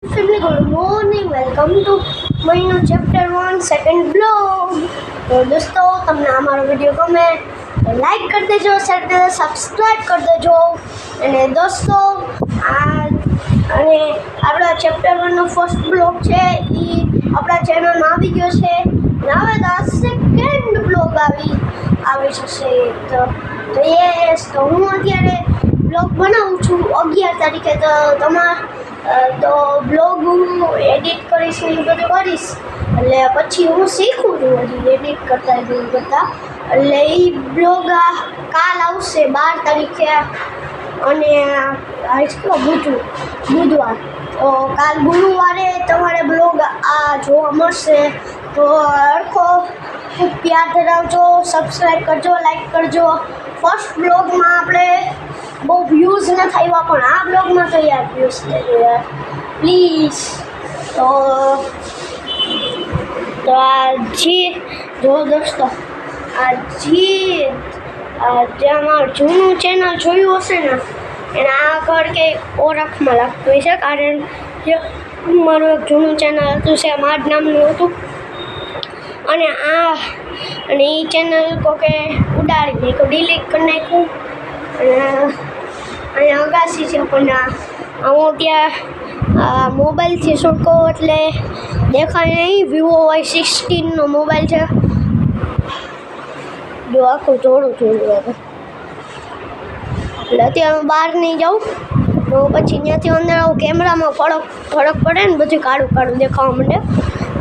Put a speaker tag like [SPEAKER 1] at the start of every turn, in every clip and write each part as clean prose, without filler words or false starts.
[SPEAKER 1] Family, good morning. Welcome to મહિનો chapter 1 second blog. તો દોસ્તો તમને અમારો વિડીયો ગમે તો લાઈક કરી દેજો, શેર કરી દેજો, સબસ્ક્રાઈબ કરી દેજો. અને દોસ્તો આપણા ચેપ્ટર 1 નો ફર્સ્ટ બ્લોગ છે એ આપણા ચેનલમાં આવી ગયો છે. હવે તો સેકન્ડ બ્લોગ આવી જશે. તો હું અત્યારે બ્લોગ બનાવું છું 11 તારીખે. તો બ્લોગ હું એડિટ કરીશ ને એ બધું કરીશ, એટલે પછી હું શીખું છું હજી એડિટ કરતા એટલે એ બ્લોગ કાલ આવશે 12 તારીખે. અને આજ કેટલો બુધવાર, તો કાલ ગુરુવારે તમારે બ્લોગ જોવા મળશે. તો અરખો ખૂબ પ્યાર ધરાવજો, સબસ્ક્રાઈબ કરજો, લાઈક કરજો. ફર્સ્ટ બ્લોગમાં આપણે બહુ વ્યૂઝ ન થયા, પણ આ બ્લોગમાં તો યાર વ્યૂઝ લેજો યાર પ્લીઝ. તો આ જીત જો દોસ્તો, જે અમારું જૂનું ચેનલ જોયું હશે ને એના આગળ કંઈ ઓળખમાં લાગતું હશે, કારણ કે મારું એક જૂનું ચેનલ હતું સેમ આ જ નામનું હતું. અને એ ચેનલ કોકે ઉડાડી નાખ્યું, ડિલીટ કરી નાખ્યું. અને અહીંયા અગાસી છે, પણ હું ત્યાં મોબાઈલથી શૂટ કરું એટલે દેખાય નહીં. વિવો Y16 નો મોબાઈલ છે. જો આખું જોડું એટલે અત્યારે હું બહાર નહીં જાઉં તો પછી ત્યાંથી અંદર આવું કેમેરામાં ફરક પડે ને, બધું કાળું દેખાવા માંડે.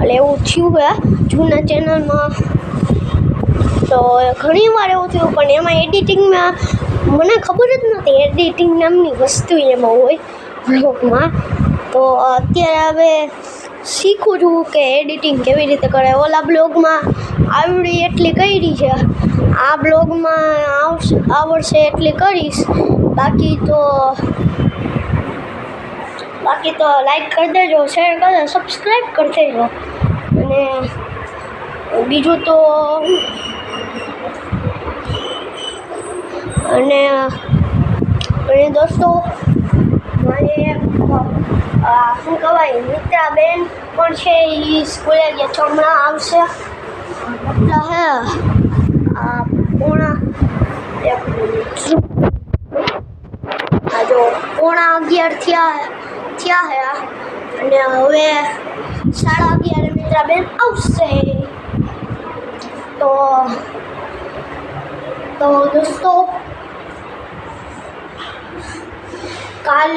[SPEAKER 1] એટલે એવું થયું હે જૂના ચેનલમાં. તો ઘણી વાર એવું થયું, પણ એમાં એડિટિંગમાં મને ખબર જ નહોતી એડિટિંગ નામની વસ્તુ એમાં હોય બ્લોગમાં. તો અત્યારે હવે શીખું છું કે એડિટિંગ કેવી રીતે કરે. ઓલા બ્લોગમાં આવડી એટલી કરી છે, આ બ્લોગમાં આવડશે એટલી કરીશ. બાકી તો લાઈક કરી દેજો, શેર કરી દેજો, સબસ્ક્રાઈબ કરી દેજો. અને બીજું તો અને દોસ્તો મારે શું કહેવાય મિત્રા બેન પણ છે, એ સ્કૂલે ગયા છે, હમણાં આવશે. એટલા હે પોણા 11 થયા હે. અને હવે 11:30 મિત્રા બેન આવશે. તો દોસ્તો કાલ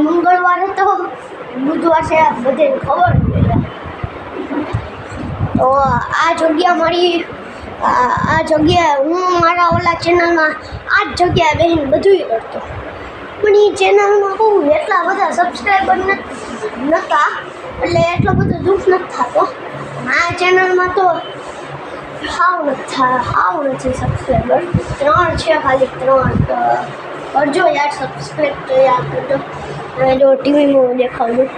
[SPEAKER 1] મંગળવાર હતો, બુધવાર છે, બધાને ખબર છે. તો આ જગ્યાએ હું મારા ઓલા ચેનલમાં આ જ જગ્યાએ બેહીને બધુંય કરતો, પણ એ ચેનલમાં બહુ એટલા બધા સબસ્ક્રાઈબર નહોતા, એટલે એટલો બધો દુઃખ નથી થતો. આ ચેનલમાં તો હાવ નથી સબસ્ક્રાઈબર, 3 છે ખાલી 3. તો કરજો યાર સબસ્ક્રાઈબ તો યાર કરજો. અને જો ટીવીમાં દેખાડું,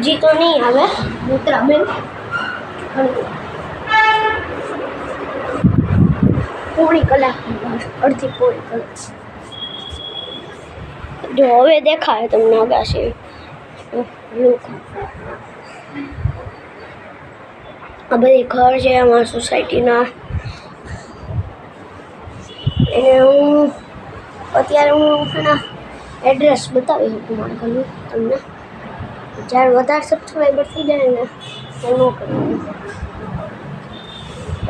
[SPEAKER 1] હજી તો નહીં આવે મિત્રા બેન, પોણી કલાક, અડધી પોણી કલાક. જો હવે દેખાય તમને અગાસી લુક. આ બધી ઘર છે અમારા સોસાયટીના. એને અત્યારે એના એડ્રેસ બતાવી શકું મારા ઘરનું તમને. જ્યારે વધારે સબસ્ક્રાઈબર થઈ જાય ને તો ન કરવાનું.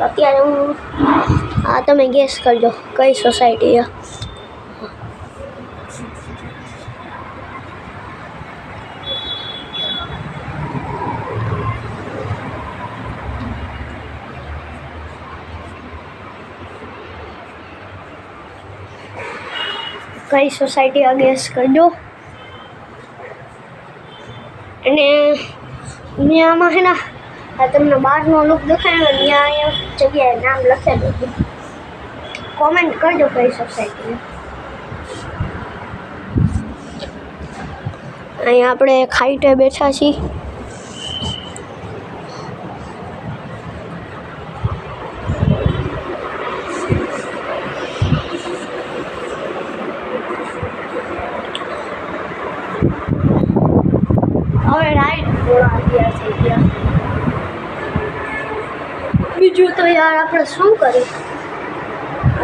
[SPEAKER 1] અત્યારે તમે ગેસ કરજો કઈ સોસાયટી છે. કઈ સોસાયટી આ ગેસ કરજો. અને આમાં હે ને તમને બહારનો લુક દેખાય ને, ત્યાં જગ્યાએ નામ લખેલું હતું. કોમેન્ટ કરજો કઈ સોસાયટી. અહીંયા આપણે ખાઈટે બેઠા છીએ. હવે રાઈટ થોડા તૈયાર થઈ ગયા. બીજું તો યાર આપણે શું કરીએ?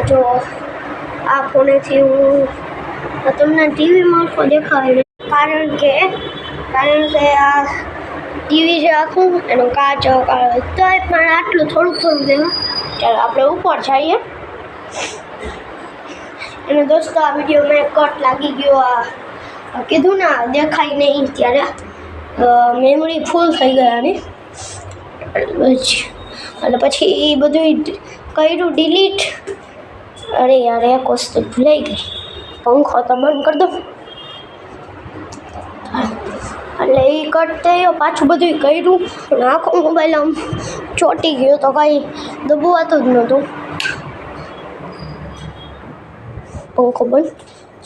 [SPEAKER 1] જો આ ફોનેથી હું તમને ટીવીમાં દેખાય, કારણ કે આ ટીવી જે આખું એનો કાચ તોય પણ આટલું થોડુંક દેવું. ચાલો આપણે ઉપર જઈએ. અને દોસ્તો આ વિડીયો મેં કટ લાગી ગયો. આ કીધું ને દેખાય નહીં ત્યારે મેમરી ફૂલ થઈ ગયાની, અને પછી એ બધું કર્યું ડિલીટ. અરે યાર એક વસ્તુ ભૂલાઈ ગઈ, પંખો તો બંધ કરી દો. એટલે એ કટ થયો, પાછું બધું કર્યું અને આખો મોબાઈલ આમ ચોંટી ગયો તો કાંઈ દબાવાતું જ નહોતું. પંખો બંધ.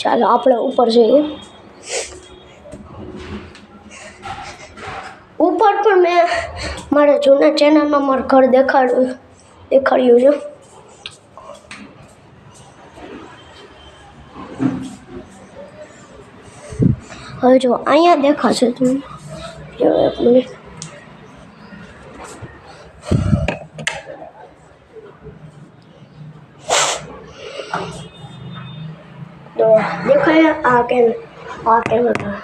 [SPEAKER 1] ચાલો આપણે ઉપર જઈએ. ઉપર પણ મેં મારા જૂના ચેનલમાં મારું ઘર દેખાડ્યું છે. હવે જો અહીંયા દેખાશે તમને. જો એક મિનિટ. તો દેખાય આ કેમેરા.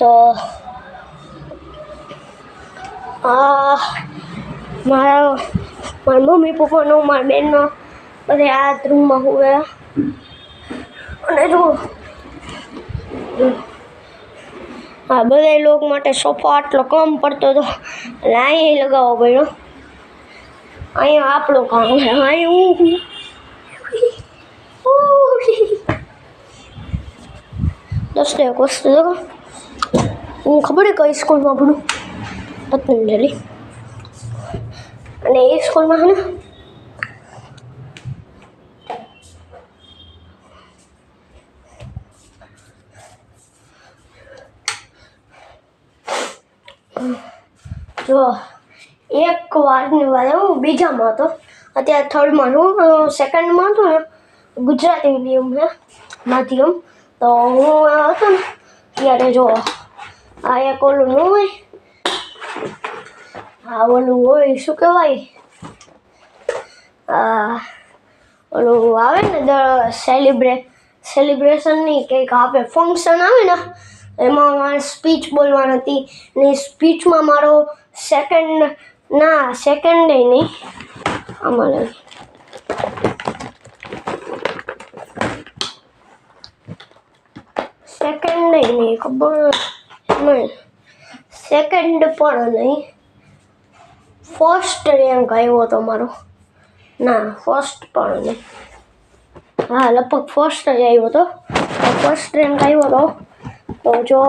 [SPEAKER 1] તો મારા મમ્મી પપ્પાનો, મારા બેનનો બધે આ રૂમમાં હુવે. અને જો હા, બધા લોકો માટે સોફા આટલો કમ પડતો હતો એટલે અહીંયા લગાવવો પડ્યો. અહીંયા આપણો કામ છે. અહીંયા દોસ્તો એક વસ્તુ દેખો, હું ખબર કઈ સ્કૂલમાં ભણું? પતંજલિ. અને એ સ્કૂલમાં છે ને જો એક વારની વાત હું બીજામાં હતો, અત્યારે થર્ડમાં છું. સેકન્ડમાં હતું ને ગુજરાતી મીડિયમ છે, માધ્યમ. તો હું હતો ને ત્યારે જો આ એક ઓલું ન હોય, આ ઓલું હોય શું કહેવાય, ઓલું આવે ને સેલિબ્રેશનની કંઈક આપે, ફંક્શન આવે ને એમાં મારે સ્પીચ બોલવાની હતી. ને સ્પીચમાં મારો સેકન્ડ નહીં અમારે સેકન્ડ નહીં ખબર નહીં, સેકન્ડ પણ નહીં, ફર્સ્ટ રેન્ક આવ્યો હતો મારો. ના, ફર્સ્ટ પણ નહીં, હા લગભગ ફર્સ્ટ જ આવ્યો હતો. ફર્સ્ટ રેન્ક આવ્યો હતો. તો જો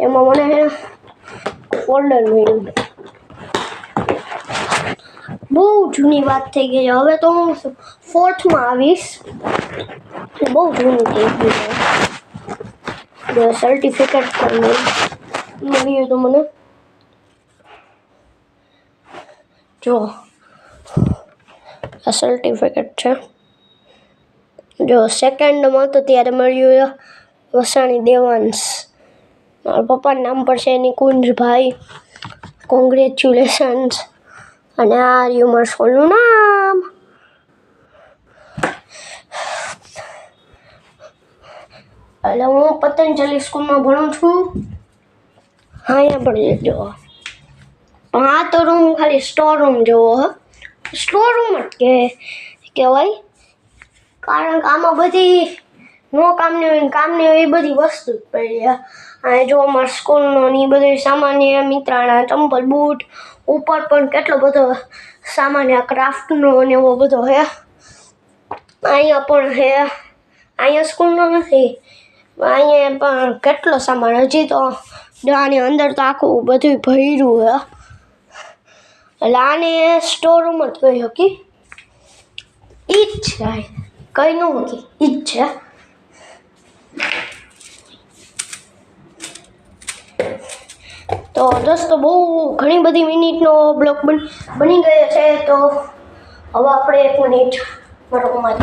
[SPEAKER 1] એમાં મને ફોલ્ડર મળ્યું. બહુ જૂની વાત થઈ ગઈ છે. હવે તો હું 4થમાં આવીશ, બહુ જૂની થઈ ગઈ છે. સર્ટિફિકેટ પણ મળ્યું હતું મને. જો આ સર્ટિફિકેટ છે. જો સેકન્ડમાં તો ત્યારે મળ્યું વસાણી દેવાંશ. મારા પપ્પાના નામ પર છે નિકુંજભાઈ. કોંગ્રેચ્યુલેશન્સ. અને આ રહ્યું મારા સ્કૂલનું નામ. એટલે હું પતંજલિ સ્કૂલમાં ભણું છું. અહીંયા પણ જો આ તો રૂમ ખાલી સ્ટોર રૂમ જેવો હ, સ્ટોર રૂમ જ કહેવાય. કારણ કે આમાં બધી નો કામની હોય, કામની હોય એ બધી વસ્તુ જ પડી છે. અને જો અમારા સ્કૂલનો ને એ બધું સામાન્ય મિત્રાણા, ચંપલ, બૂટ, ઉપર પણ કેટલો બધો સામાન્ય ક્રાફ્ટનો ને એવો બધો છે. અહીંયા પણ છે. અહીંયા સ્કૂલનો નથી, અહીંયા પણ કેટલો સામાન. હજી તો આની અંદર તો આખું બધું ભર્યું છે. એટલે આને સ્ટોર રૂમ જ કહી શકી. ઈ જ છે, કંઈ ન હોતી ઈ જ છે. તો દોસ્તો બહુ ઘણી બધી મિનિટનો બ્લોગ બની ગયો છે. તો હવે આપણે 1 મિનિટ મારા રૂમમાં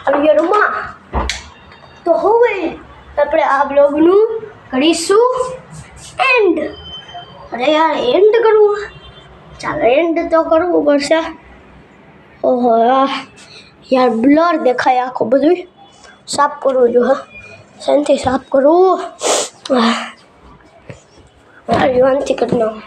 [SPEAKER 1] આવી ગયા રૂમમાં. તો હવે આપણે આ બ્લોગનું કરીશું એન્ડ. અરે યાર એન્ડ કરવું, ચાલો એન્ડ તો કરવું પડશે. ઓહો યાર બ્લર દેખાય આખું બધું. સાફ કરવું જો, હા શાંતિ સાફ કરવું. વાંથી કરી નાખું.